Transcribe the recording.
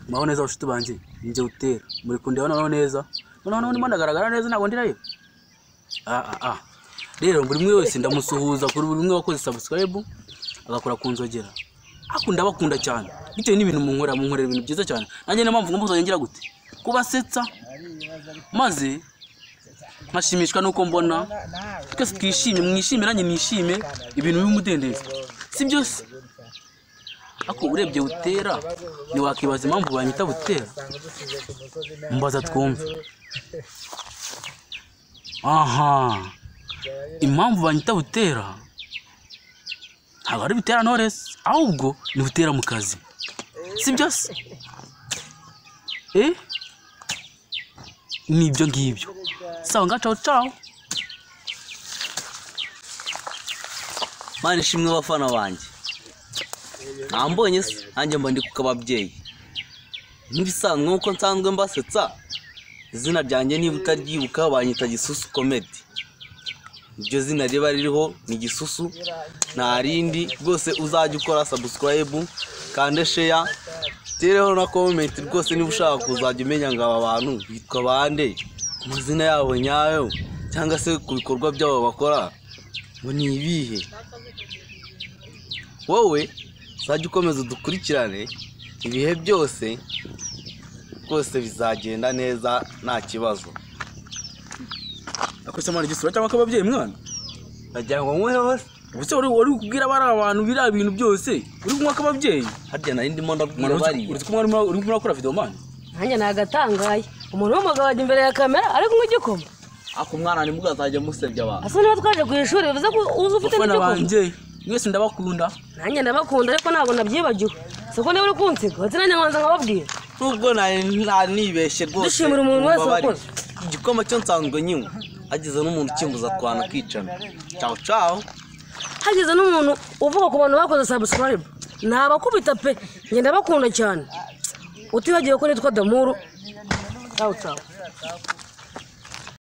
Maho neza abashuti banje nje utera muri kundeba naho neza noneho ndimo ndagaragara neza ntabwo ndirayo rero buri mwe wese ndamusuhuza kuri buri mwe wakoze subscribe agakora kunzogera akunda bakunda cyane bitewe n'ibintu munkorera ibintu byiza cyane nanjye n'amamvu ngo muzongera gute kubasetsa maze nkashimishwa nuko mbona twese twishimye mwishime nanjye nishime ibintu bimudendeza si byose ako urebye utera ni wakibaza impamvu banyita butera mbaza twumve impamvu banyita butera ntabwo ari Butera Knowless ahubwo ni Butera mu kazi si byose nibyo ngibyo sawa ngacaho ciao mani shimwe bafana banje ambonye se nanjye mba ndi kukababyeyi n'ibisanzwe nkuko nsanzwe mbasetsa izina ryanjye niba utaryibuka banyita Gisusu Comedy iryo zina riba ririho ni Gisusu nta rindi rwose uzajya ukora subscribe kandi share tereho na comment rwose niba ushaka kuzajya umenya ngo aba bantu bitwa bande amazina yabo nyayo cyangwa se ku bikorwa byabo bakora ngo ni ibihe wowe uzajya ukomeza udukurikirane ibihe byose rwose bizagenda neza nta kibazo akose mwana gisura cyangwa akababyeyi mwana nagira ngo nkwe hose ubuse uri kubwira bari abantu bira ibintu byose uri kumwa akababyeyi harya nari ndimo ndabwira bari uri kumwa akora video man nanjye nagatangaye umuntu w'umugabo ajya imbere ya kamera ari kumwe igikoma ako mwana ni mugazajya musebya abantu asa niba twaje ku ishuri bivuze ko uzi ufite n'igikoma banje mwese ndabakunda nanjye ndabakunda ariko ntabwo nabyibagiwe siko niba uri kunsiga ati nanjye nkanza nkababwira nubwo nibeshye rwose dushimira umuntu wese wakoze igikoma cyo nsanzwe nyine hagize n'umuntu ukimbuza twana kwicana ciao hagize n'umuntu uvuga ku bantu bakoze subscribe nabakubita pe njye ndabakunda cyane utibagiwe ko nitwa Damuru ciao